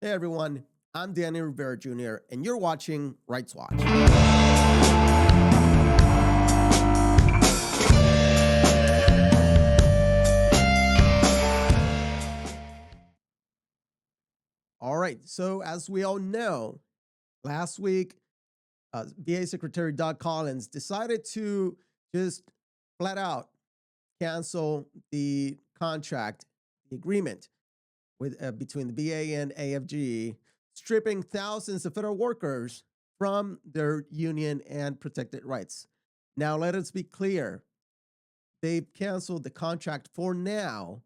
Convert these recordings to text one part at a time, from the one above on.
Hey everyone, I'm Danny Rivera Jr., and you're watching Rights Watch. All right, so as we all know, last week, VA Secretary Doug Collins decided to just flat out cancel the contract, the agreement with between the VA and AFG, stripping thousands of federal workers from their union and protected rights. Now, let us be clear. They've canceled the contract for now.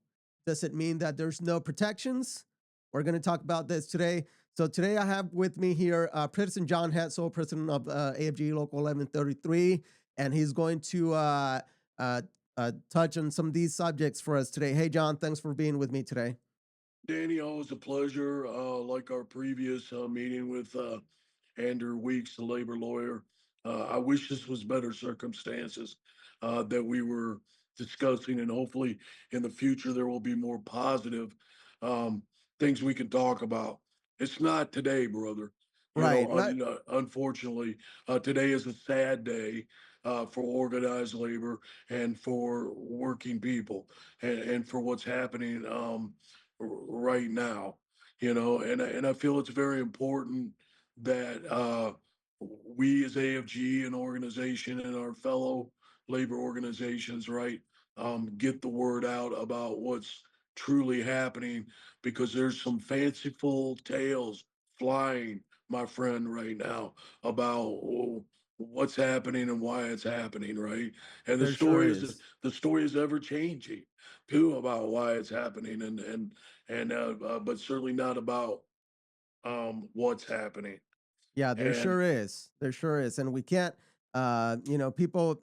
Does it mean that there's no protections? We're going to talk about this today. So today I have with me here President John Hetzel, president of AFG Local 1133, and he's going to uh, touch on some of these subjects for us today. Hey, John, thanks for being with me today. Danny, always a pleasure. Like our previous meeting with Andrew Weeks, the labor lawyer. I wish this was better circumstances that we were discussing, and hopefully in the future there will be more positive um, things we can talk about. It's not today, brother. Right. Not Unfortunately, today is a sad day for organized labor and for working people and for what's happening. Right now, and I feel it's very important that we as AFG and organization and our fellow labor organizations, right, get the word out about what's truly happening because there's some fanciful tales flying, my friend, right now about what's happening and why it's happening, right? And there sure is. the story is ever changing too about why it's happening and but certainly not about what's happening. Yeah, there And sure is. There sure is. And we can't, people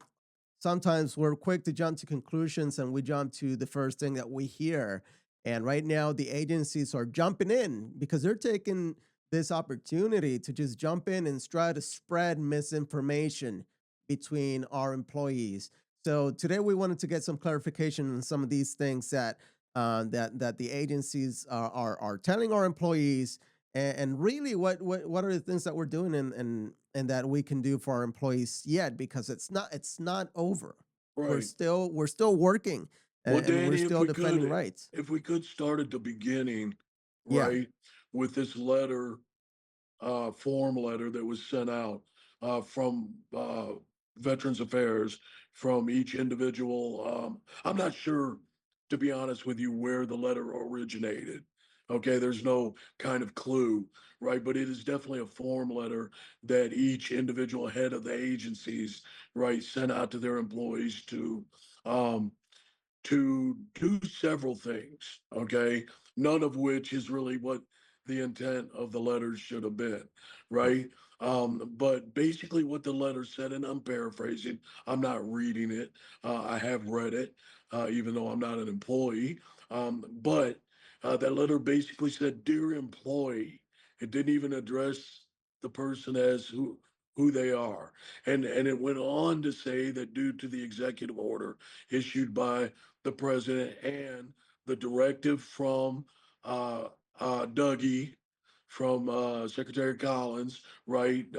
sometimes we're quick to jump to conclusions and we jump to the first thing that we hear. And right now, the agencies are jumping in because they're taking this opportunity to just jump in and try to spread misinformation between our employees. So today we wanted to get some clarification on some of these things that the agencies are telling our employees, and really what are the things that we're doing and that we can do for our employees yet, because it's not over. we're right. still we're still working, Well, and we're Danny, still defending rights. if we could start at the beginning, Yeah, right, with this letter, form letter that was sent out from Veterans Affairs from each individual. I'm not sure, to be honest with you, where the letter originated. Okay, there's no kind of clue, right? But it is definitely a form letter that each individual head of the agencies, right, sent out to their employees um, to do several things, okay? None of which is really what the intent of the letters should have been, right? But basically, what the letter said, and I'm paraphrasing, I'm not reading it. I have read it, even though I'm not an employee. But that letter basically said, "Dear employee," it didn't even address the person as who they are, and it went on to say that due to the executive order issued by the president and the directive from uh, Dougie, from Secretary Collins, right,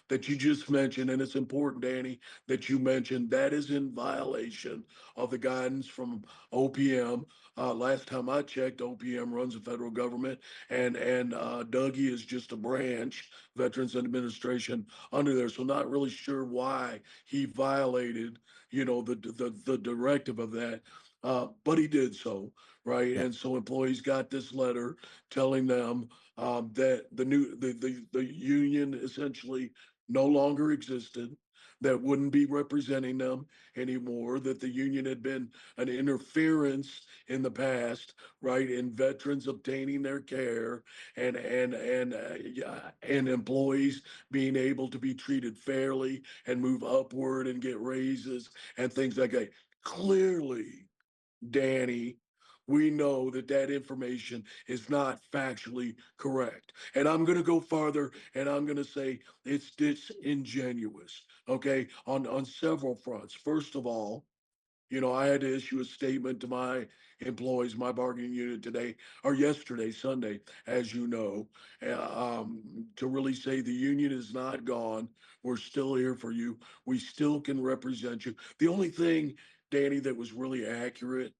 that you just mentioned. And it's important, Danny, that you mentioned that is in violation of the guidance from OPM. Last time I checked, OPM runs the federal government, and Dougie is just a branch, Veterans Administration, under there. So not really sure why he violated, the directive of that. But he did so, right? yeah, And so employees got this letter telling them that the union essentially no longer existed, that wouldn't be representing them anymore, that the union had been an interference in the past, right, in veterans obtaining their care yeah, and employees being able to be treated fairly and move upward and get raises and things like that. Clearly, Danny, we know that that information is not factually correct. And I'm going to go farther and I'm going to say it's disingenuous, okay, on several fronts. First of all, I had to issue a statement to my employees, my bargaining unit today or yesterday, Sunday, as you know, to really say the union is not gone. We're still here for you. We still can represent you. The only thing, Danny, that was really accurate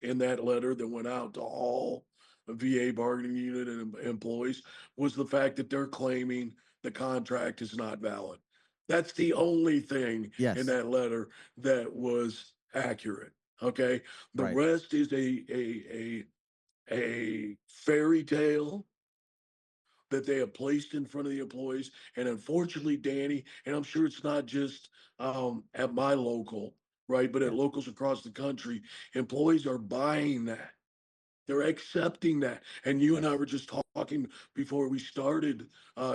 in that letter that went out to all VA bargaining unit and employees was the fact that they're claiming the contract is not valid. That's the only thing in Yes. that letter that was accurate. Okay. The Right. rest is a fairy tale that they have placed in front of the employees. And unfortunately, Danny, and I'm sure it's not just at my local, right, but at Yeah. locals across the country, employees are buying that. They're accepting that. And you and I Yes. were just talking before we started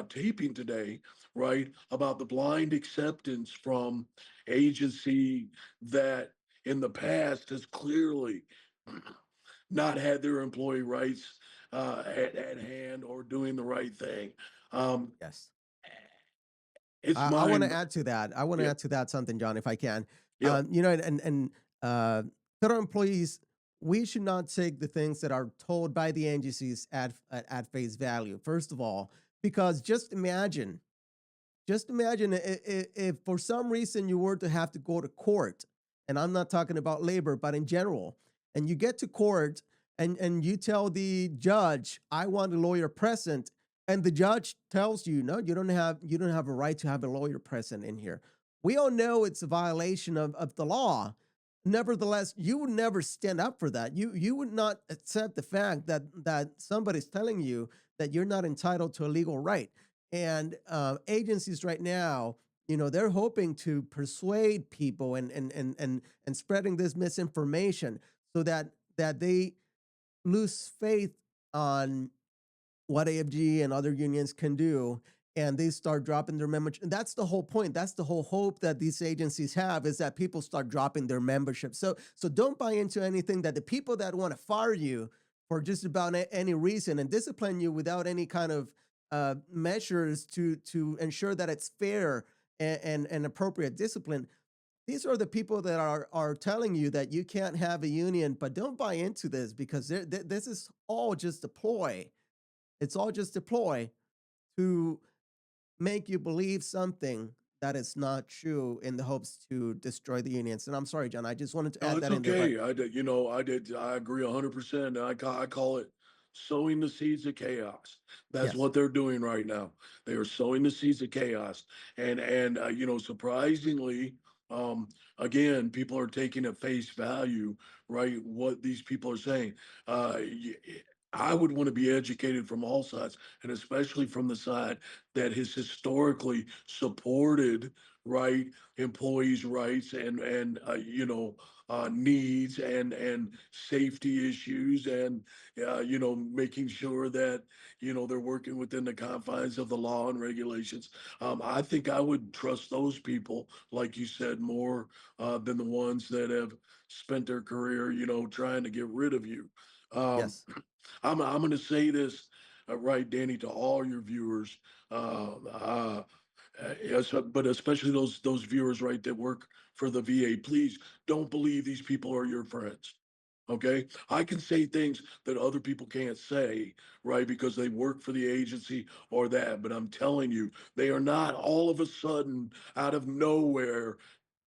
taping today, right, about the blind acceptance from agency that in the past has clearly not had their employee rights at hand or doing the right thing. Um, Yes. it's I want to mind, add to that. I want to yeah, add to that something, John, if I can. yeah, And federal employees, we should not take the things that are told by the agencies at face value. First of all, because just imagine if for some reason you were to have to go to court, and I'm not talking about labor, but in general, and you get to court and you tell the judge, I want a lawyer present, and the judge tells you, no, you don't have a right to have a lawyer present in here. We all know it's a violation of the law. Nevertheless, you would never stand up for that. You would not accept the fact that somebody's telling you that you're not entitled to a legal right. And agencies right now, they're hoping to persuade people and spreading this misinformation so that they lose faith on what AFG and other unions can do, and they start dropping their membership. And that's the whole point. That's the whole hope that these agencies have, is that people start dropping their membership. So don't buy into anything that the people that want to fire you for just about any reason and discipline you without any kind of measures to ensure that it's fair and appropriate discipline. These are the people that are telling you that you can't have a union, but don't buy into this, because this is all just a ploy. It's all just a ploy to make you believe something that is not true in the hopes to destroy the unions. And I'm sorry, John, I just wanted to no, add it's that in there. But okay. I agree 100%. I call it sowing the seeds of chaos. That's yes, what they're doing right now. They are sowing the seeds of chaos. Surprisingly, um, again, people are taking at face value, right, what these people are saying. I would want to be educated from all sides, and especially from the side that has historically supported, right, employees' rights and needs and safety issues and making sure that they're working within the confines of the law and regulations. I think I would trust those people, like you said, more than the ones that have spent their career trying to get rid of you. um, yes, I'm going to say this, right, Danny, to all your viewers. Yes, but especially those viewers, right, that work for the VA. Please don't believe these people are your friends. Okay, I can say things that other people can't say, right, because they work for the agency or that. But I'm telling you, they are not all of a sudden out of nowhere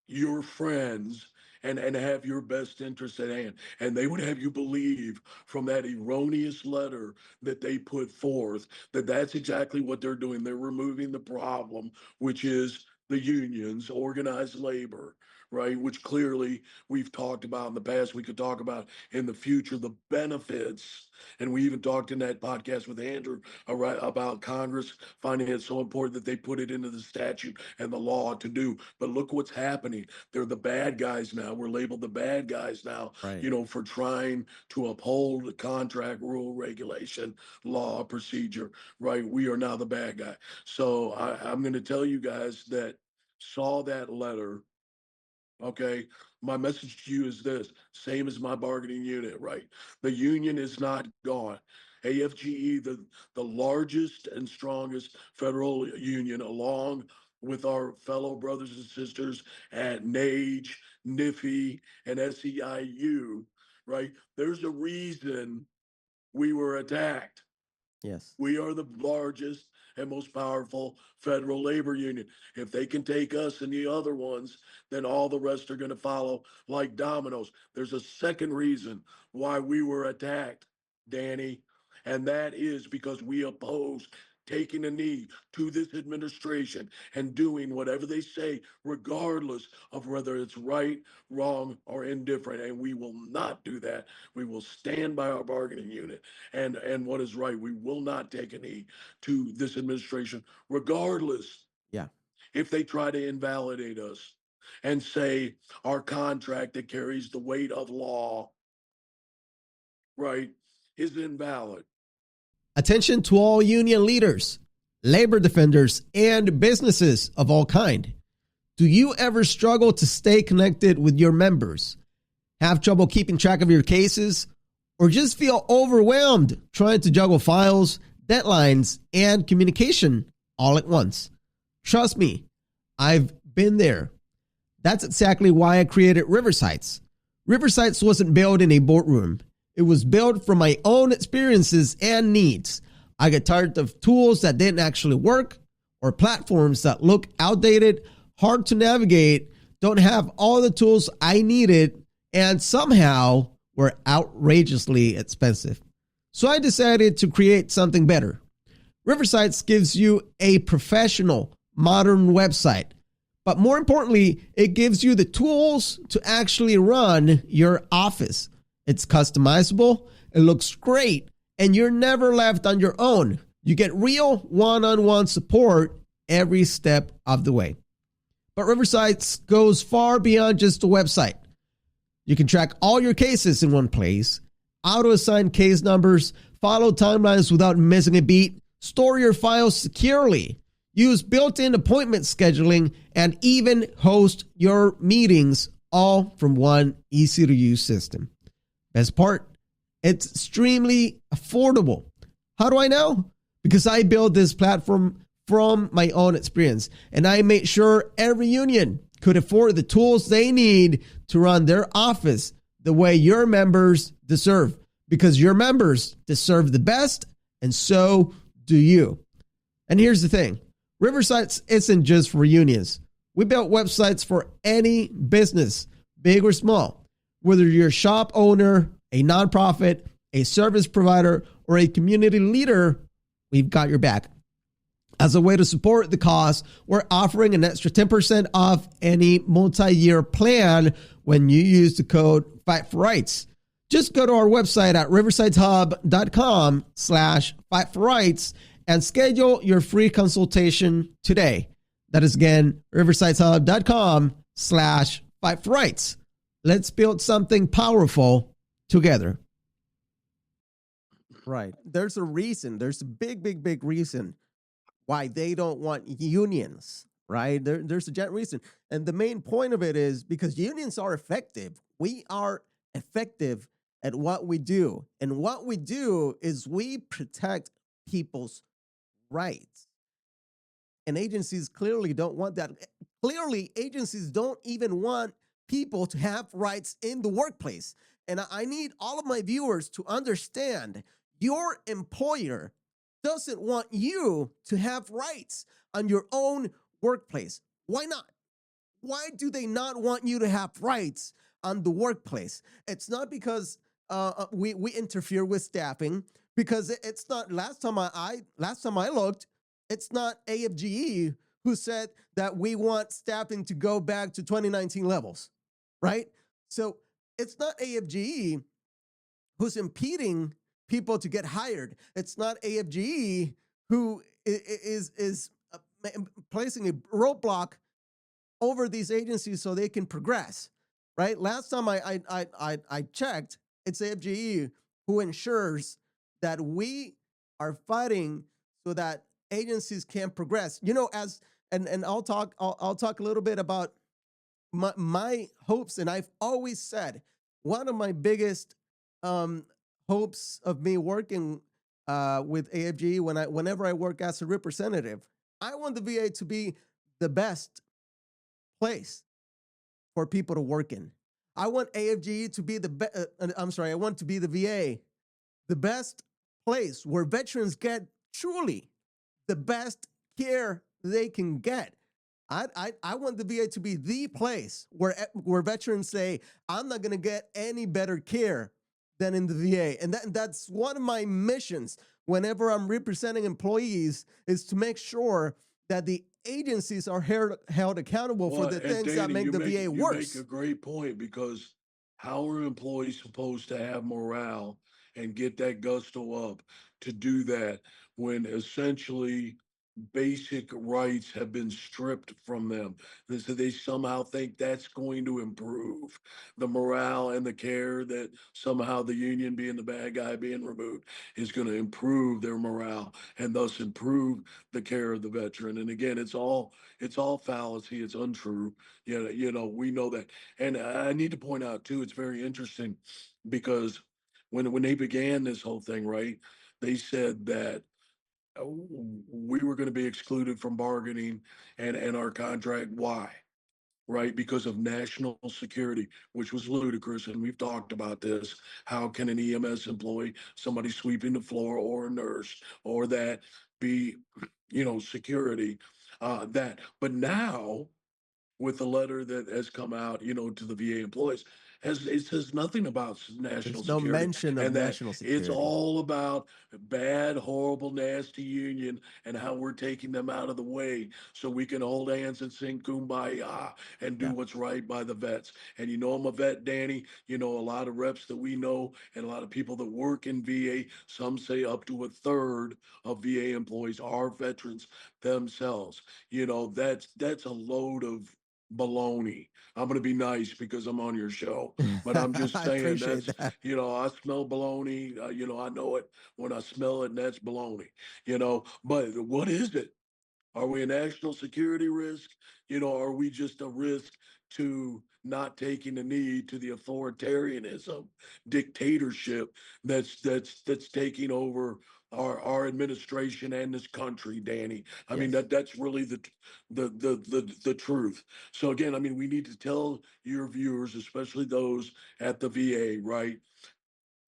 your friends and have your best interest at hand. And they would have you believe from that erroneous letter that they put forth that that's exactly what they're doing. They're removing the problem, which is the unions, organized labor, right? Which clearly we've talked about in the past. We could talk about in the future the benefits. And we even talked in that podcast with Andrew about Congress finding it so important that they put it into the statute and the law to do. But look what's happening. They're the bad guys now. We're labeled the bad guys now, right. for trying to uphold the contract rule, regulation, law, procedure, right? We are now the bad guy. So I'm going to tell you guys that saw that letter. Okay. My message to you is this, same as my bargaining unit, right? The union is not gone. AFGE, the largest and strongest federal union, along with our fellow brothers and sisters at NAGE, NIFI, and SEIU, right? There's a reason we were attacked. Yes. We are the largest and most powerful federal labor union. If they can take us and the other ones, then all the rest are going to follow like dominoes. There's a second reason why we were attacked, Danny, and that is because we oppose taking a knee to this administration and doing whatever they say, regardless of whether it's right, wrong, or indifferent. And we will not do that. We will stand by our bargaining unit and what is right. We will not take a knee to this administration, regardless Yeah. if they try to invalidate us and say our contract that carries the weight of law, right, is invalid. Attention to all union leaders, labor defenders, and businesses of all kind. Do you ever struggle to stay connected with your members? Have trouble keeping track of your cases? Or just feel overwhelmed trying to juggle files, deadlines, and communication all at once? Trust me, I've been there. That's exactly why I created RiverSites. RiverSites wasn't built in a boardroom. It was built from my own experiences and needs. I got tired of tools that didn't actually work or platforms that look outdated, hard to navigate, don't have all the tools I needed, and somehow were outrageously expensive. So I decided to create something better. RiverSites gives you a professional, modern website. But more importantly, it gives you the tools to actually run your office. It's customizable, it looks great, and you're never left on your own. You get real one-on-one support every step of the way. But RiverSites goes far beyond just a website. You can track all your cases in one place, auto-assign case numbers, follow timelines without missing a beat, store your files securely, use built-in appointment scheduling, and even host your meetings all from one easy-to-use system. Best part, it's extremely affordable. How do I know? Because I built this platform from my own experience, and I made sure every union could afford the tools they need to run their office the way your members deserve, because your members deserve the best, and so do you. And here's the thing. RiverSites isn't just for unions. We built websites for any business, big or small. Whether you're a shop owner, a nonprofit, a service provider, or a community leader, we've got your back. As a way to support the cause, we're offering an extra 10% off any multi-year plan when you use the code FIGHTFORRIGHTS. Just go to our website at riversiteshub.com/fightforrights and schedule your free consultation today. That is again, riversiteshub.com/fightforrights. Let's build something powerful together. Right. There's a reason. There's a big reason why they don't want unions, right? There's a giant reason. And the main point of it is because unions are effective. We are effective at what we do. And what we do is we protect people's rights. And agencies clearly don't want that. Clearly, agencies don't even want people to have rights in the workplace. And I need all of my viewers to understand your employer doesn't want you to have rights on your own workplace. Why not? Why do they not want you to have rights on the workplace? It's not because we interfere with staffing, because it's not. Last time I looked, it's not AFGE who said that we want staffing to go back to 2019 levels, right? So it's not AFGE who's impeding people to get hired. It's not AFGE who is placing a roadblock over these agencies so they can progress, right? Last time I checked, it's AFGE who ensures that we are fighting so that agencies can progress. You know, and I'll talk a little bit about my hopes, and I've always said one of my biggest hopes of me working with AFG whenever I work as a representative, I want the VA to be the best place for people to work in. I want AFGE to be the I'm sorry, I want to be the VA, the best place where veterans get truly the best care they can get. I want the VA to be the place where veterans say, I'm not going to get any better care than in the VA. And that's one of my missions whenever I'm representing employees, is to make sure that the agencies are held accountable for Well, the and things that Danny, make the VA you make a worse. great point, because how are employees supposed to have morale and get that gusto up to do that when essentially basic rights have been stripped from them? So they somehow think that's going to improve the morale and the care, that somehow the union, being the bad guy being removed, is going to improve their morale and thus improve the care of the veteran. And again, it's all fallacy. It's untrue. We know that. And I need to point out too, it's very interesting, because when they began this whole thing, right, they said that we were going to be excluded from bargaining and our contract. Why? Right? Because of national security, which was ludicrous. And we've talked about this. How can an EMS employee, somebody sweeping the floor, or a nurse, or that, be, security? But now, with the letter that has come out, to the VA employees, it says nothing about national There's no security, mention of and that national it's security. all about bad, horrible, nasty union, and how we're taking them out of the way so we can hold hands and sing kumbaya and do Yeah. what's right by the vets. And I'm a vet, Danny. A lot of reps that we know, and a lot of people that work in VA, some say up to a third of VA employees are veterans themselves. That's a load of baloney. I'm going to be nice because I'm on your show, but I'm just I saying appreciate that's, that. I smell baloney. I know it when I smell it, and that's baloney, but what is it? Are we a national security risk? Are we just a risk to not taking the knee to the authoritarianism, dictatorship that's taking over our administration and this country, Danny? I mean, Yes. that's really the truth. So again, I mean, we need to tell your viewers, especially those at the VA, right?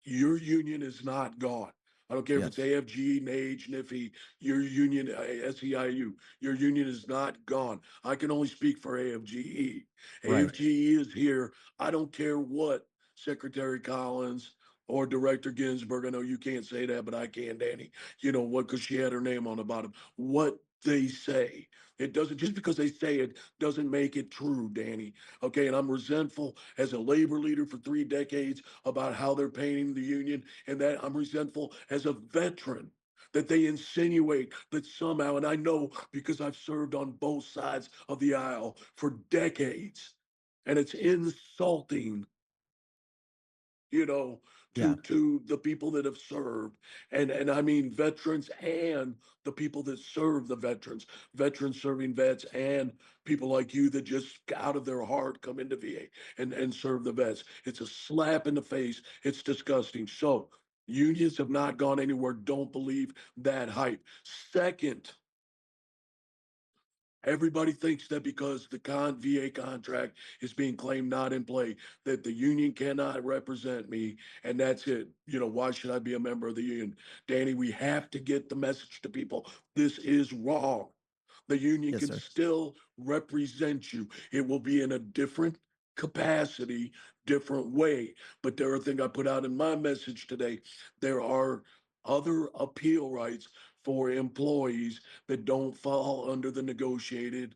Your union is not gone. I don't care if it's Yes. AFG, NAGE, NIFI, your union, SEIU, your union is not gone. I can only speak for AFGE. Right. AFGE is here. I don't care what Secretary Collins or Director Ginsburg, I know you can't say that, but I can, Danny. You know what? Because she had her name on the bottom. What they say. It doesn't, just because they say it doesn't make it true, Danny. Okay. And I'm resentful as a labor leader for 3 decades about how they're painting the union, and that I'm resentful as a veteran that they insinuate that somehow, and I know because I've served on both sides of the aisle for decades, and it's insulting, you know, Yeah. to the people that have served, and I mean veterans and the people that serve the veterans, veterans serving vets, and people like you that just out of their heart come into VA and serve the vets. It's a slap in the face. It's disgusting. So unions have not gone anywhere. Don't believe that hype. Second, everybody thinks that because the VA contract is being claimed not in play, that the union cannot represent me, and that's it. Why should I be a member of the union? Danny, we have to get the message to people. This is wrong. The union Yes, can sir. still represent you. It will be in a different capacity, different way. But there are things I put out in my message today. There are other appeal rights for employees that don't fall under the negotiated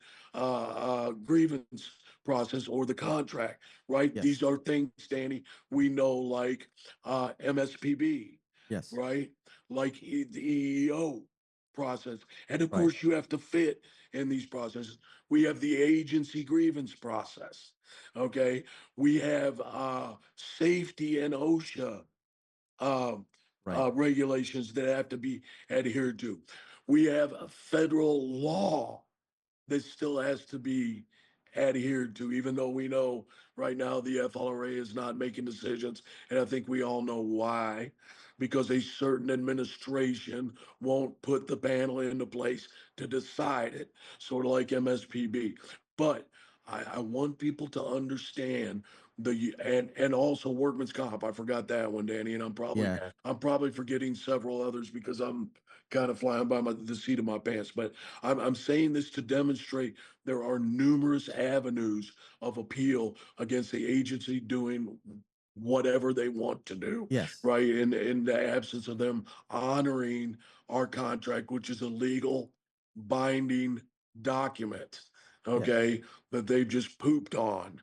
grievance process or the contract, right? These Yes. are things, Danny, we know, like MSPB, Yes. right? Like the EEO process. And of Right. course, you have to fit in these processes. We have the agency grievance process. Okay. We have safety and OSHA uh, Right. regulations that have to be adhered to. We have a federal law that still has to be adhered to, even though we know right now the FLRA is not making decisions. And I think we all know why. because a certain administration won't put the panel into place to decide it, sort of like MSPB. But I want people to understand and also workman's comp. I forgot that one, Danny, and Yeah. I'm probably forgetting several others because I'm kind of flying by the seat of my pants. But I'm saying this to demonstrate there are numerous avenues of appeal against the agency doing whatever they want to do, Yes. right? In the absence of them honoring our contract, which is a legal binding document, Yes. okay, that they've just pooped on.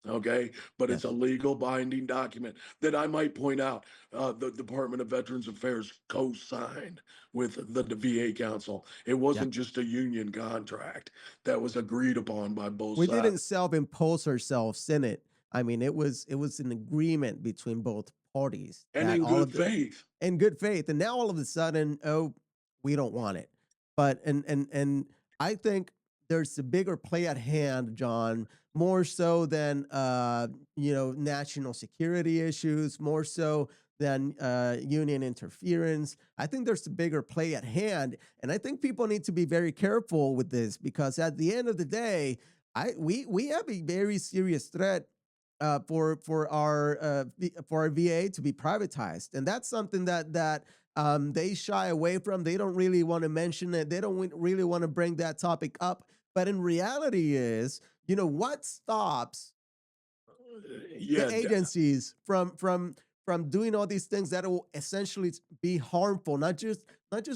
Okay, but it's a Yes. legal binding document that I might point out the Department of Veterans Affairs co-signed with the VA Council. It Yeah. wasn't just a union contract that was agreed upon by both We didn't sides self-impose ourselves in it. I mean, it was an agreement between both parties and that in all good of the faith. in good faith, and now all of a sudden, oh, we don't want it. But and I think there's a bigger play at hand, John, more so than national security issues, more so than union interference. I think there's a bigger play at hand, and I think people need to be very careful with this because at the end of the day, we have a very serious threat for our VA to be privatized, and that's something that they shy away from. They don't really want to mention it. They don't really want to bring that topic up. But in reality, is what stops the Yeah, agencies from doing all these things that will essentially be harmful, not just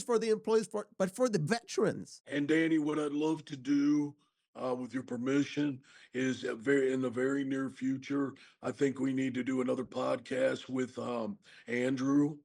for the employees, but for the veterans. and Danny, what I'd love to do, with your permission, is very in the very near future. I think we need to do another podcast with Andrew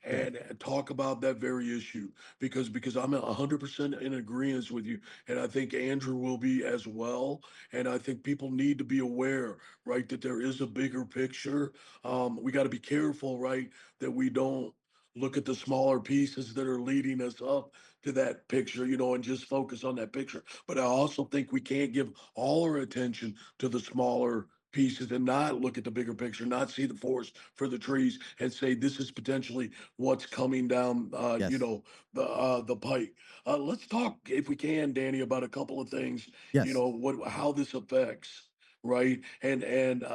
Yeah. and talk about that very issue because I'm 100% in agreement with you, and I think Andrew will be as well. And I think people need to be aware, right, that there is a bigger picture. We got to be careful, right, that we don't look at the smaller pieces that are leading us up to that picture, and just focus on that picture. But I also think we can't give all our attention to the smaller pieces and not look at the bigger picture, not see the forest for the trees, and say this is potentially what's coming down, Yes. the pike. Let's talk, if we can, Danny, about a couple of things. Yes. What how this affects. Right, and and we've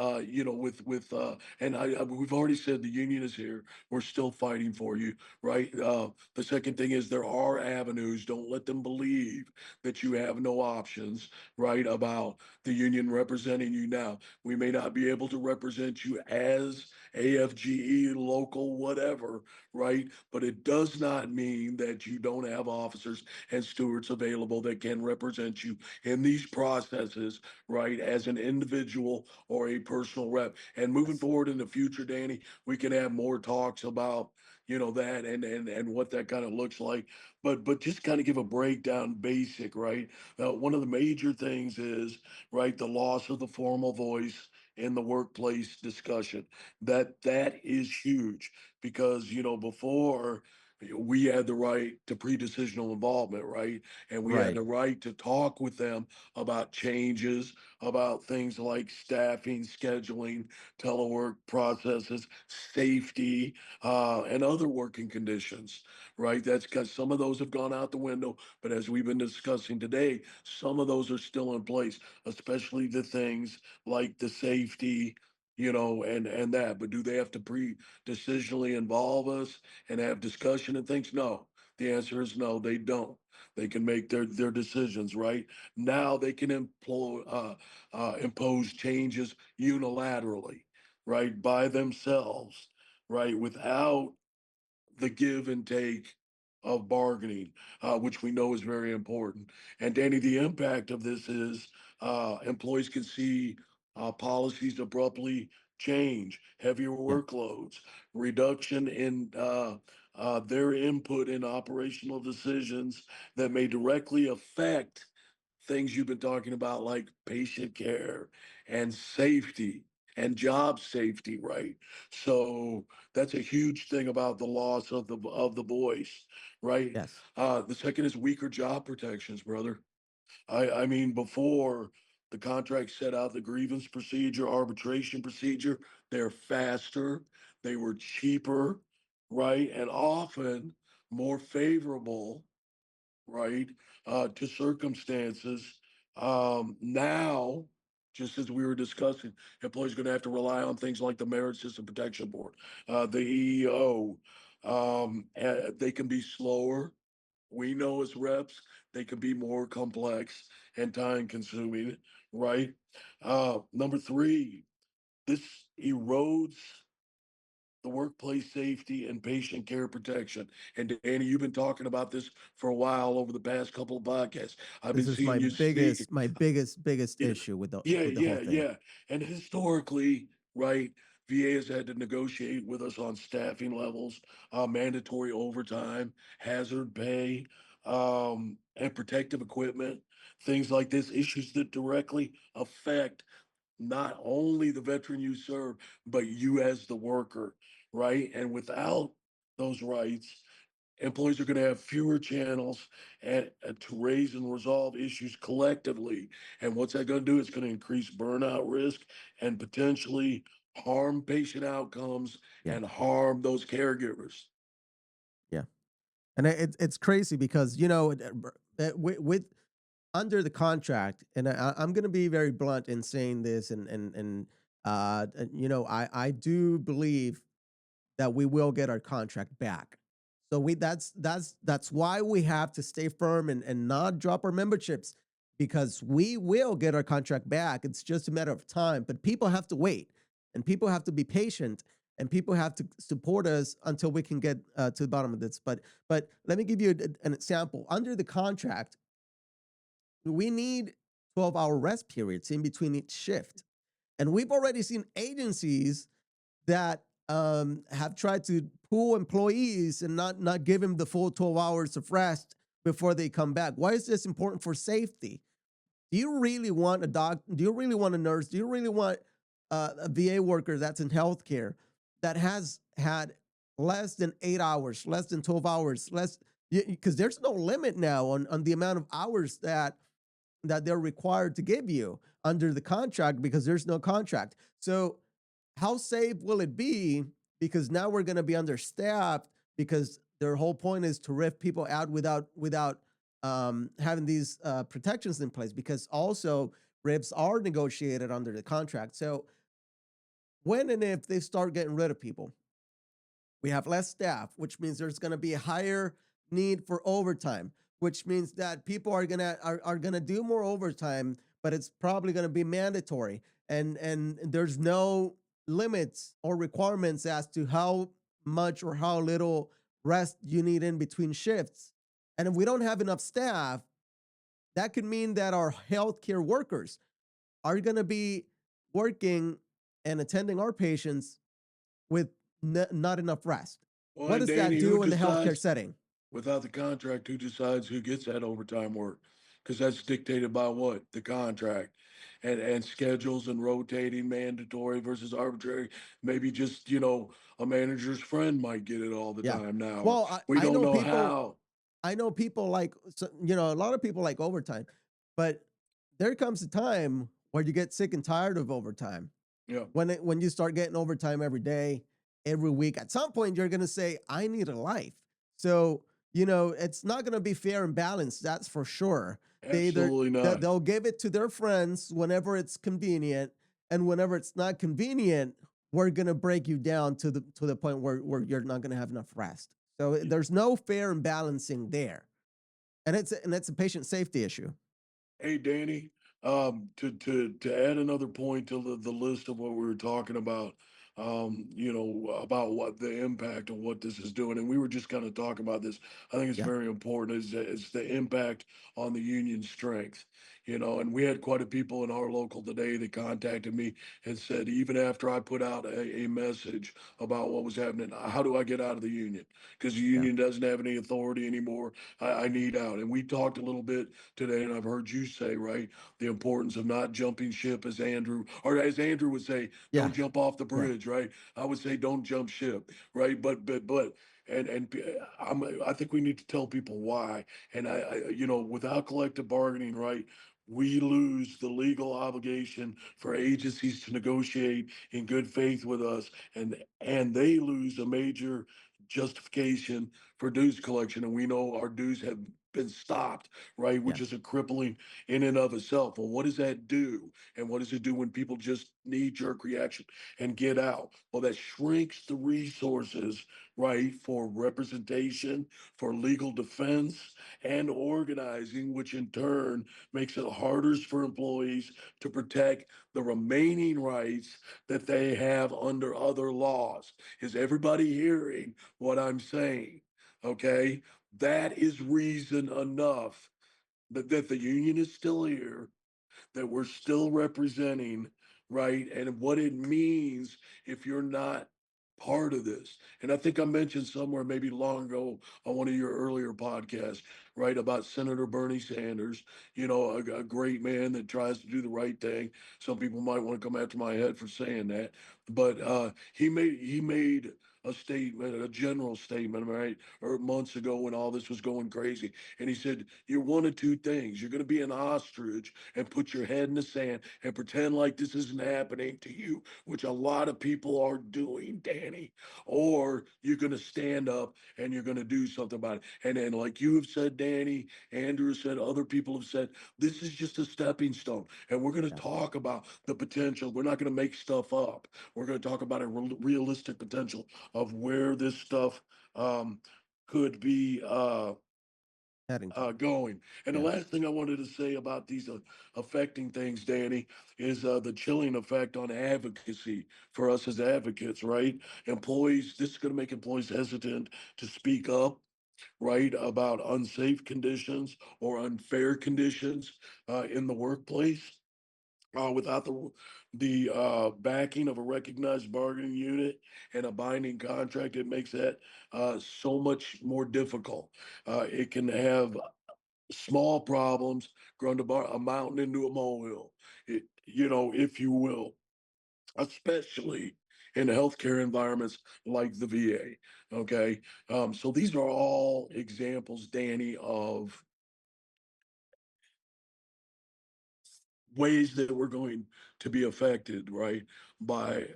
already said the union is here. We're still fighting for you, right? The second thing is there are avenues. Don't let them believe that you have no options, right? About the union representing you now. We may not be able to represent you as AFGE, local, whatever, right? But it does not mean that you don't have officers and stewards available that can represent you in these processes, right? As an individual or a personal rep. And moving Yes. forward in the future, Danny, we can have more talks about that and what that kind of looks like, but just kind of give a breakdown basic, right? One of the major things is, right, the loss of the formal voice in the workplace discussion. That is huge because before we had the right to pre-decisional involvement, right? And we had Right. the right to talk with them about changes, about things like staffing, scheduling, telework processes, safety, and other working conditions, right? That's because some of those have gone out the window. But as we've been discussing today, some of those are still in place, especially the things like the safety, and that. But do they have to pre-decisionally involve us and have discussion and things? No. The answer is no, they don't. They can make their decisions, right? Now they can impose changes unilaterally, right, by themselves, right, without the give and take of bargaining, which we know is very important. And Danny, the impact of this is employees can see policies abruptly change, heavier Yeah. workloads, reduction in their input in operational decisions that may directly affect things you've been talking about, like patient care and safety and job safety, right? So that's a huge thing about the loss of the voice, right? Yes. The second is weaker job protections, brother. I mean, before the contract set out the grievance procedure, arbitration procedure, they're faster, they were cheaper, right? And often more favorable, right, to circumstances. Now, just as we were discussing, employees are going to have to rely on things like the Merit System Protection Board, the EEO. They can be slower. We know as reps, they can be more complex and time consuming, right? Number three, this erodes the workplace safety and patient care protection. And Danny, you've been talking about this for a while over the past couple of podcasts. I've This been is seeing you speak. my biggest Yeah, issue yeah, with the whole yeah, thing. yeah. And historically, right, VA has had to negotiate with us on staffing levels, mandatory overtime, hazard pay, and protective equipment, things like this, issues that directly affect not only the veteran you serve, but you as the worker, right? And without those rights, employees are going to have fewer channels to raise and resolve issues collectively. And what's that going to do? It's going to increase burnout risk and potentially harm patient outcomes Yeah, and harm those caregivers. yeah. And it's crazy because with under the contract, and I'm going to be very blunt in saying this, I do believe that we will get our contract back. So we that's why we have to stay firm and not drop our memberships, because we will get our contract back. It's just a matter of time, but people have to wait, and people have to be patient, and people have to support us until we can get to the bottom of this. But let me give you an example. Under the contract, we need 12-hour rest periods in between each shift, and we've already seen agencies that have tried to pull employees and not give them the full 12 hours of rest before they come back. Why is this important for safety? Do you really want a doc? Do you really want a nurse? Do you really want a VA worker that's in healthcare that has had less than 8 hours, less than 12 hours, less? Because there's no limit now on the amount of hours that they're required to give you under the contract, because there's no contract. So how safe will it be? Because now we're going to be understaffed, because their whole point is to rift people out without having these protections in place. Because also rifts are negotiated under the contract. So when and if they start getting rid of people, we have less staff, which means there's going to be a higher need for overtime, which means that people are gonna do more overtime, but it's probably going to be mandatory, and there's no limits or requirements as to how much or how little rest you need in between shifts. And if we don't have enough staff, that could mean that our healthcare workers are going to be working and attending our patients with not enough rest. Well, What and does that Danny, who do in the healthcare decides setting? without the contract, who decides who gets that overtime work? Because that's dictated by what? The contract. And schedules and rotating mandatory versus arbitrary. Maybe just, a manager's friend might get it all the Yeah. time now. Well, We don't know how. I know people like, a lot of people like overtime, but there comes a time where you get sick and tired of overtime. Yeah, When you start getting overtime every day, every week, at some point you're gonna say, I need a life. So, it's not gonna be fair and balanced, that's for sure. absolutely not. They'll give it to their friends whenever it's convenient, and whenever it's not convenient, we're gonna break you down to the point where you're not gonna have enough rest. So there's no fair and balancing there. And it's a patient safety issue. Hey, Danny, to add another point to the list of what we were talking about, about what the impact of what this is doing, and we were just kind of talking about this. I think it's Yeah, very important is the impact on the union strength, and we had quite a people in our local today that contacted me and said, even after I put out a message about what was happening, how do I get out of the union? Because the yeah, union doesn't have any authority anymore. I need out. And we talked a little bit today, and I've heard you say, right, the importance of not jumping ship, as Andrew would say, yeah, don't jump off the yeah, bridge, right? I would say don't jump ship, right? But I think we need to tell people why. And without collective bargaining, right, we lose the legal obligation for agencies to negotiate in good faith with us, and they lose a major justification for dues collection, and we know our dues have been stopped, right? Which is Yes. a crippling in and of itself. Well, what does that do? And what does it do when people just knee jerk reaction and get out? Well, that shrinks the resources, right, for representation, for legal defense, and organizing, which in turn makes it harder for employees to protect the remaining rights that they have under other laws. Is everybody hearing what I'm saying? Okay. That is reason enough that the union is still here, that we're still representing, right? And what it means if you're not part of this. And I think I mentioned somewhere maybe long ago on one of your earlier podcasts, right, about Senator Bernie Sanders, a great man that tries to do the right thing. Some people might want to come after my head for saying that, but he made a statement, a general statement, right, or months ago when all this was going crazy. And he said, you're one of two things. You're going to be an ostrich and put your head in the sand and pretend like this isn't happening to you, which a lot of people are doing, Danny. Or you're going to stand up and you're going to do something about it. And then, like you have said, Danny, Andrew said, other people have said, this is just a stepping stone. And we're going to Yeah. talk about the potential. We're not going to make stuff up. We're going to talk about a realistic potential of where this stuff could be Heading to. going. And the Yes. last thing I wanted to say about these affecting things, Danny, is the chilling effect on advocacy for us as advocates, right? Employees, this is going to make employees hesitant to speak up, right, about unsafe conditions or unfair conditions in the workplace. Without the backing of a recognized bargaining unit and a binding contract, it makes that so much more difficult. It can have small problems grown to a mountain into a molehill, if you will, especially in healthcare environments like the VA. Okay. So these are all examples, Danny, of ways that we're going to be affected, right, by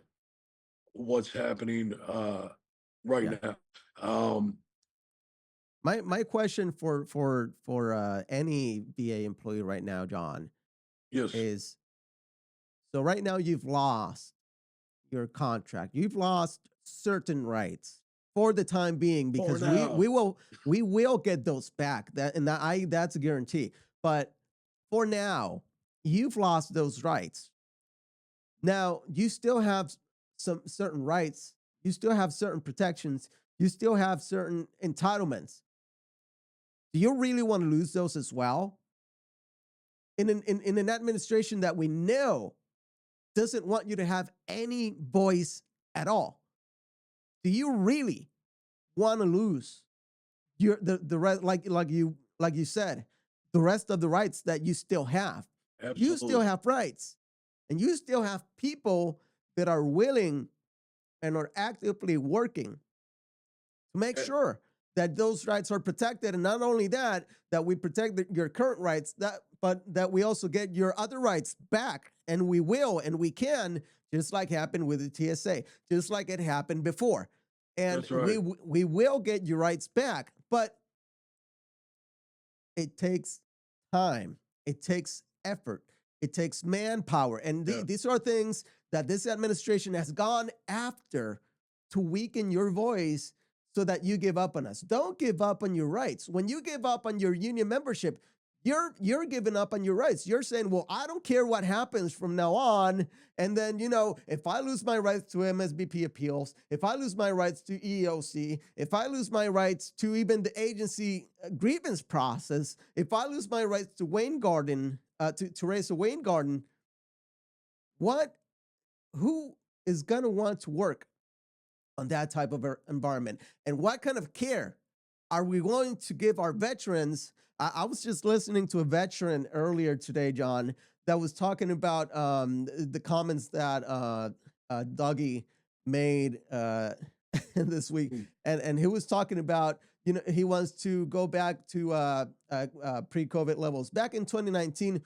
what's happening right Yeah. now. Um, My question for any VA employee right now, John, yes, is so right now you've lost your contract. You've lost certain rights for the time being for because we now, we will we will get those back. That's a guarantee. But for now, you've lost those rights. Now, you still have some certain rights, you still have certain protections, you still have certain entitlements. Do you really want to lose those as well? In an administration that we know doesn't want you to have any voice at all. Do you really want to lose your the rest like you said, the rest of the rights that you still have? You still absolutely. have rights, and you still have people that are willing and are actively working to make Eh, sure that those rights are protected, and not only that, that we protect your current rights, but that we also get your other rights back, and we will, and we can, just like happened with the TSA, just like it happened before, and That's right. we will get your rights back, but it takes time, it takes effort, it takes manpower. And Yeah, these are things that this administration has gone after to weaken your voice so that you give up on us. Don't give up on your rights. When you give up on your union membership, you're giving up on your rights. You're saying, "Well, I don't care what happens from now on." And then, if I lose my rights to MSBP appeals, if I lose my rights to EOC, if I lose my rights to even the agency grievance process, if I lose my rights to Wayne Garden, to raise a Wayne Garden, what, who is going to want to work on that type of environment? And what kind of care are we going to give our veterans? I was just listening to a veteran earlier today, John, that was talking about the comments that Dougie made this week, mm, and he was talking about, he wants to go back to pre-COVID levels. Back in 2019,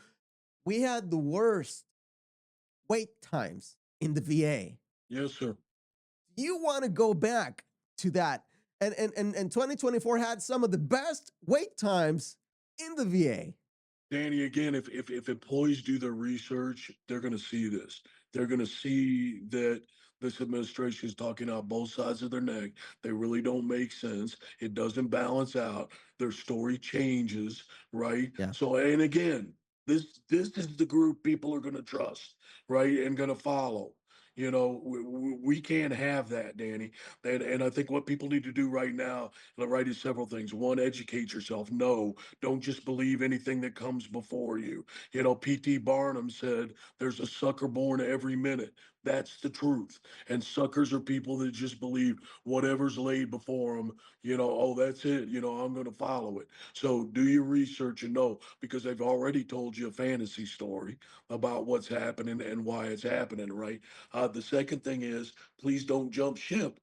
we had the worst wait times in the VA. yes, sir. You want to go back to that? And 2024 had some of the best wait times in the VA. Danny, again, if employees do their research, they're going to see this. They're going to see that this administration is talking out both sides of their neck. They really don't make sense. It doesn't balance out. Their story changes, right? Yeah. So, and again, this is the group people are going to trust, right, and going to follow. We can't have that, Danny. And I think what people need to do right now, right, is several things. One, educate yourself. No, don't just believe anything that comes before you. P.T. Barnum said, there's a sucker born every minute. That's the truth. And suckers are people that just believe whatever's laid before them, oh, that's it. I'm going to follow it. So do your research and know because they've already told you a fantasy story about what's happening and why it's happening, right? The second thing is please don't jump ship.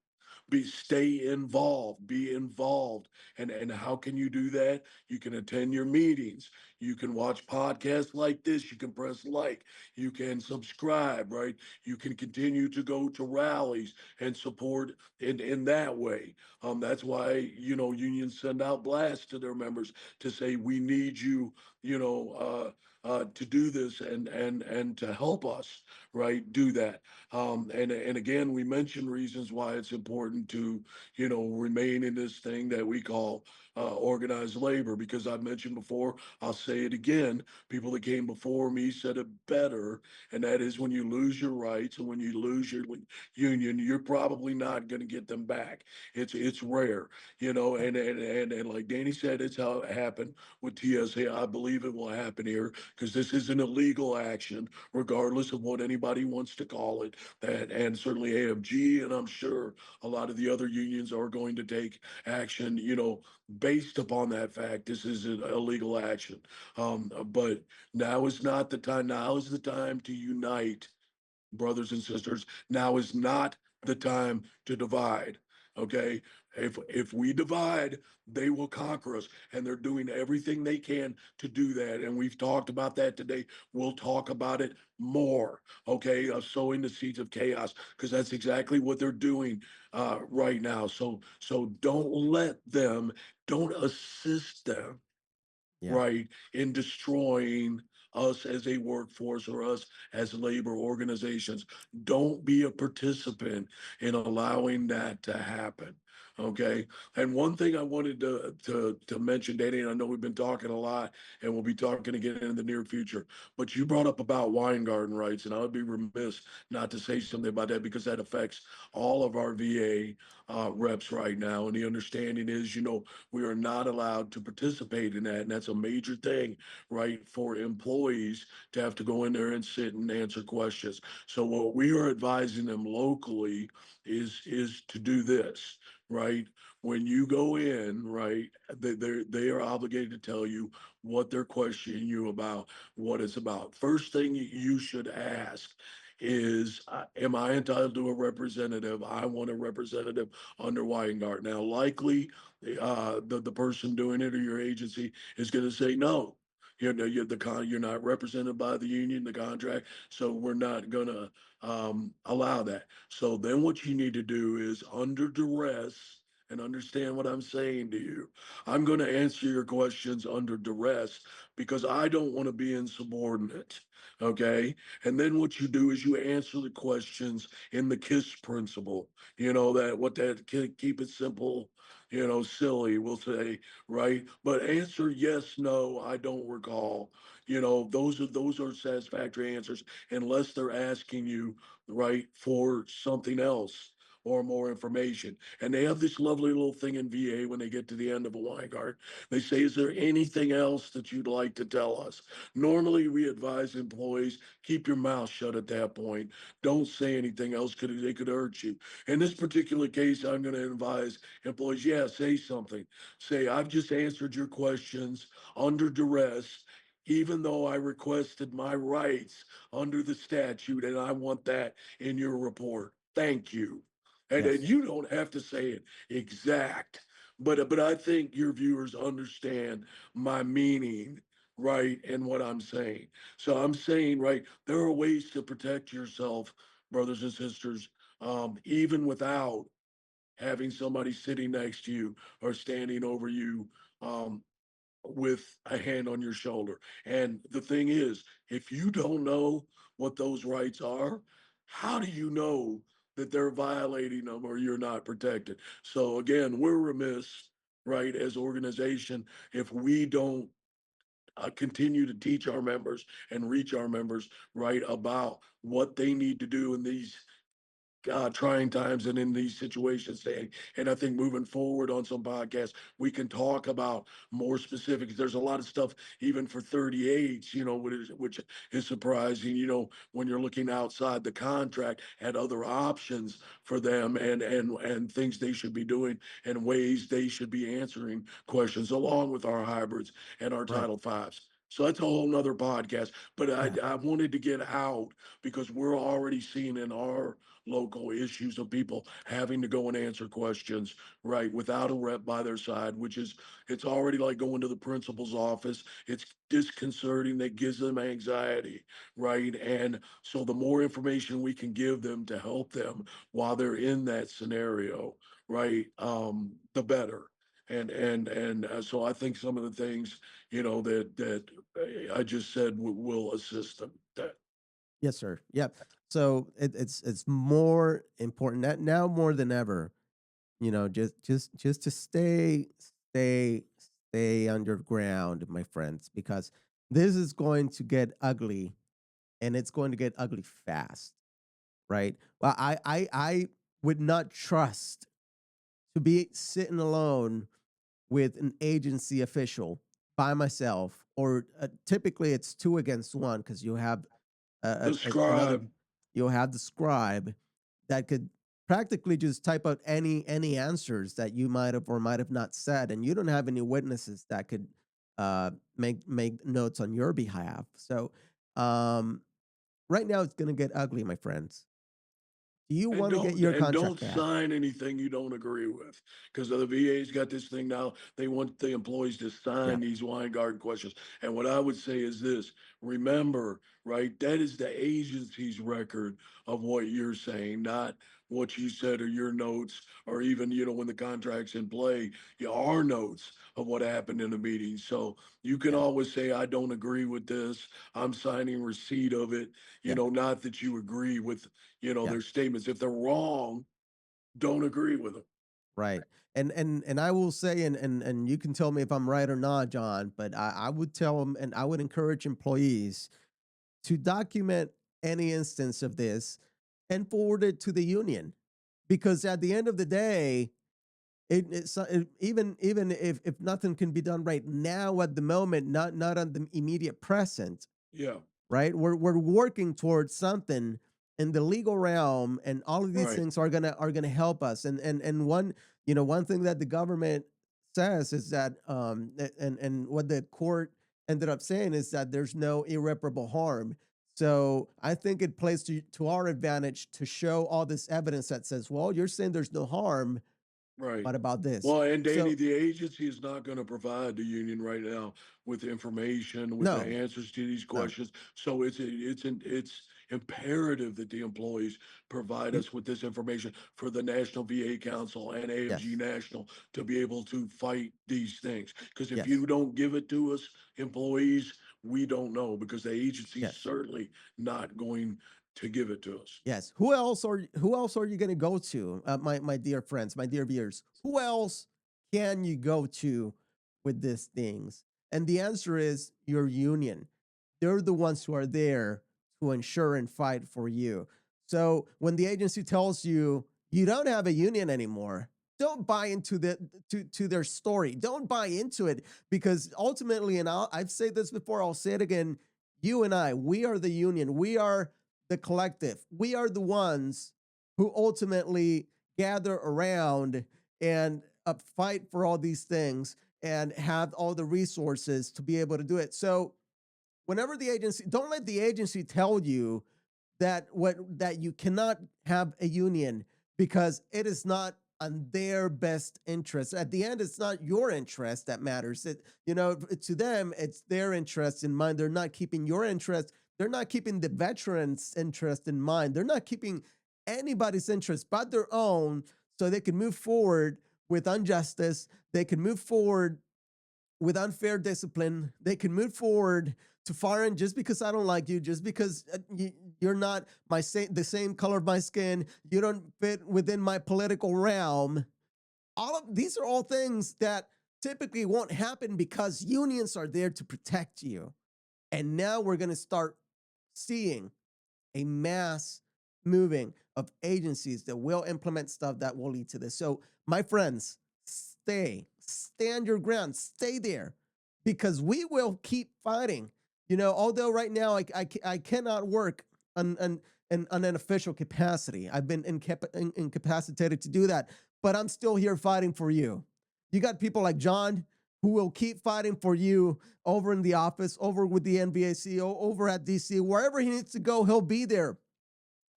Stay involved, be involved. And how can you do that? You can attend your meetings, you can watch podcasts like this, you can press like, you can subscribe, right? You can continue to go to rallies and support in that way. That's why unions send out blasts to their members to say we need you, to do this and to help us, right, do that. And again, we mentioned reasons why it's important to, remain in this thing that we call organized labor. Because I mentioned before, I'll say it again. People that came before me said it better, and that is when you lose your rights and when you lose your union, you're probably not going to get them back. It's rare, and like Danny said, it's how it happened with TSA. I believe it will happen here because this is an illegal action, regardless of what anybody wants to call it. And certainly AFG, and I'm sure a lot of the other unions are going to take action, based upon that fact. This is an illegal action. But now is not the time. Now is the time to unite, brothers and sisters. Now is not the time to divide. Okay, if we divide, they will conquer us, and they're doing everything they can to do that. And we've talked about that today. We'll talk about it more. Okay, sowing the seeds of chaos because that's exactly what they're doing right now. So don't let them, don't assist them, Yeah. right, in destroying us as a workforce or us as labor organizations. Don't be a participant in allowing that to happen. Okay. And one thing I wanted to mention, Danny, and I know we've been talking a lot and we'll be talking again in the near future, but you brought up about wine garden rights, and I would be remiss not to say something about that because that affects all of our VA reps right now. And the understanding is, we are not allowed to participate in that. And that's a major thing, right, for employees to have to go in there and sit and answer questions. So what we are advising them locally is to do this, right? When you go in, right, they are obligated to tell you what they're questioning you about, what it's about. First thing you should ask is, am I entitled to a representative? I want a representative under Weingart. Now, likely the person doing it or your agency is going to say no. You're not represented by the union, the contract, so we're not going to allow that. So then what you need to do is under duress, and understand what I'm saying to you. I'm going to answer your questions under duress because I don't want to be insubordinate. Okay. And then what you do is you answer the questions in the KISS principle. Keep it simple, silly, we'll say, right? But answer yes, no, I don't recall. Those are satisfactory answers unless they're asking you, right, for something else or more information. And they have this lovely little thing in VA when they get to the end of a Weingart. They say, is there anything else that you'd like to tell us? Normally, we advise employees, keep your mouth shut at that point. Don't say anything else because they could hurt you. In this particular case, I'm going to advise employees, yeah, say something. Say, I've just answered your questions under duress, even though I requested my rights under the statute, and I want that in your report. Thank you. And Yes. you don't have to say it exact, but I think your viewers understand my meaning, right, and what I'm saying. So I'm saying, right, there are ways to protect yourself, brothers and sisters, even without having somebody sitting next to you or standing over you, um, with a hand on your shoulder. And the thing is, if you don't know what those rights are, how do you know that they're violating them or you're not protected? So again, we're remiss, right, as organization, if we don't continue to teach our members and reach our members, right, about what they need to do in these trying times and in these situations. And I think moving forward on some podcasts, we can talk about more specifics. There's a lot of stuff, even for 38s, which is surprising, when you're looking outside the contract at other options for them and things they should be doing and ways they should be answering questions along with our hybrids and our Right. Title Fives. So that's a whole nother podcast. But Yeah. I wanted to get out because we're already seeing in our local issues of people having to go and answer questions, right, without a rep by their side, which is, it's already like going to the principal's office. It's disconcerting. That gives them anxiety, right? And so the more information we can give them to help them while they're in that scenario, right, the better. And so I think some of the things, that I just said will assist them. That Yes, sir. Yep. So it's more important that now more than ever, just to stay underground, my friends, because this is going to get ugly, and it's going to get ugly fast, right? Well, I would not trust to be sitting alone with an agency official by myself, or typically it's two against one because you have another, describe, you'll have the scribe that could practically just type out any answers that you might have or might have not said, and you don't have any witnesses that could make notes on your behalf. So um, right now it's going to get ugly, my friends. Do you and want to get don't your and contract don't back? sign anything you don't agree with, because the VA's got this thing now. They want the employees to Yeah, sign these Weingarten questions. And what I would say is this: remember, right? That is the agency's record of what you're saying, not what you said or your notes, or even when the contract's in play, our notes of what happened in the meeting. So you can yeah, always say, "I don't agree with this. I'm signing receipt of it." yeah, Not that you agree with yeah. their statements. If they're wrong, don't agree with them. Right. And I will say, and you can tell me if I'm right or not, John, but I would tell them, and I would encourage employees to document any instance of this and forward it to the union, because at the end of the day, even if nothing can be done right now at the moment, not on the immediate present, Yeah, right? We're working towards something in the legal realm, and all of these right, things are gonna help us. And one thing that the government says is that and what the court ended up saying is that there's no irreparable harm. So I think it plays to our advantage to show all this evidence that says, well, you're saying there's no harm. right. What about this? Well, and Danny, So the agency is not going to provide the union right now with information, with the no, answers to these no, questions. So it's imperative that the employees provide you, us with this information for the National VA Council and AFG yes, National to be able to fight these things. Because if yes, you don't give it to us, employees, we don't know, because the agency's yes. certainly not going to give it to us. Yes. Who else are you going to go to, my dear friends, my dear viewers? Who else can you go to with these things? And the answer is your union. They're the ones who are there to ensure and fight for you. So when the agency tells you you don't have a union anymore, don't buy into to their story. Don't buy into it, because ultimately, and I've said this before, I'll say it again. You and I, we are the union. We are the collective. We are the ones who ultimately gather around and fight for all these things and have all the resources to be able to do it. So whenever the agency, don't let the agency tell you that you cannot have a union, because it is not on their best interest. At the end, it's not your interest that matters. To them, it's their interest in mind. They're not keeping your interest. They're not keeping the veterans' interest in mind. They're not keeping anybody's interest but their own. so they can move forward with injustice. They can move forward with unfair discipline. They can move forward to firing just because I don't like you, just because you're not the same color of my skin, you don't fit within my political realm. All of these are all things that typically won't happen because unions are there to protect you. And now we're going to start seeing a mass moving of agencies that will implement stuff that will lead to this. So, my friends, stand your ground, stay there, because we will keep fighting. Although right now I cannot work in an official capacity, I've been incapacitated to do that, but I'm still here fighting for you. You got people like John who will keep fighting for you over in the office, over with the NVAC, over at DC, wherever he needs to go, he'll be there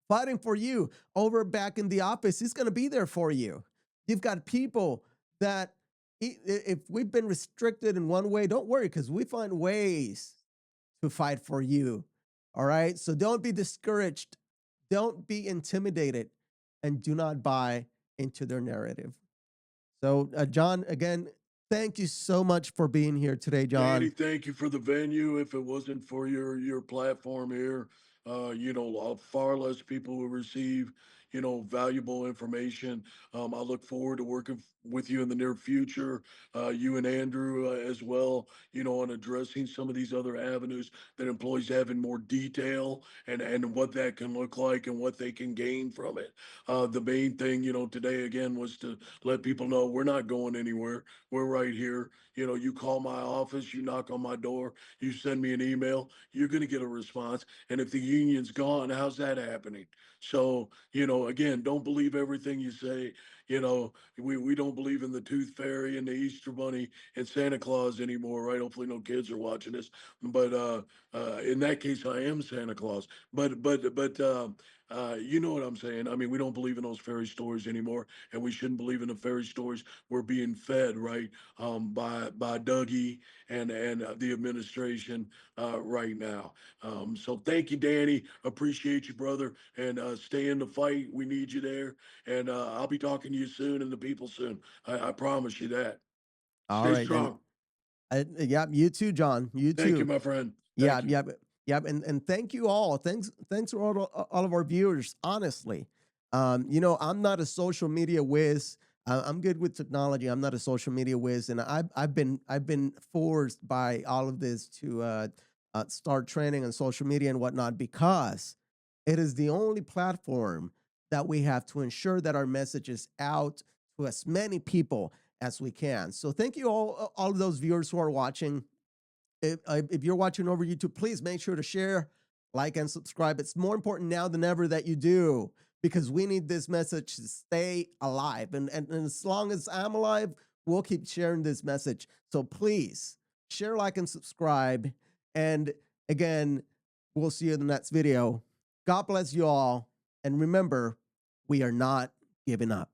fighting for you. Over back in the office, he's going to be there for you. You've got people that, if we've been restricted in one way, don't worry, because we find ways to fight for you. All right. So don't be discouraged. Don't be intimidated, and do not buy into their narrative. So, John, again, thank you so much for being here today, Danny, John. thank you for the venue. If it wasn't for your platform here, far less people will receive, valuable information. I look forward to working with you in the near future, you and Andrew as well, on addressing some of these other avenues that employees have in more detail, and what that can look like and what they can gain from it. The main thing, today again was to let people know we're not going anywhere. We're right here. You call my office, you knock on my door, you send me an email, you're going to get a response. And if the union's gone, how's that happening? So, again, don't believe everything you say. We don't believe in the tooth fairy and the Easter bunny and Santa Claus anymore, right? Hopefully no kids are watching this. But in that case, I am Santa Claus. But you know what I'm saying? I mean, we don't believe in those fairy stories anymore, and we shouldn't believe in the fairy stories we're being fed, right? By Dougie and the administration right now. So thank you, Danny. Appreciate you, brother, and stay in the fight. We need you there, and I'll be talking to you soon and the people soon. I promise you that. All Stay right. And strong. yeah, you too, John. You Thank you, too. my friend. Yeah, Thank you. yeah, yeah, and thank you all. Thanks to all of our viewers. Honestly, I'm not a social media whiz. I'm good with technology. I'm not a social media whiz, and I've been forced by all of this to start training on social media and whatnot, because it is the only platform that we have to ensure that our message is out to as many people as we can. So thank you all of those viewers who are watching. If you're watching over YouTube, please make sure to share, like, and subscribe. It's more important now than ever that you do, because we need this message to stay alive. And as long as I'm alive, we'll keep sharing this message. So please share, like, and subscribe. And again, we'll see you in the next video. God bless you all. And remember, we are not giving up.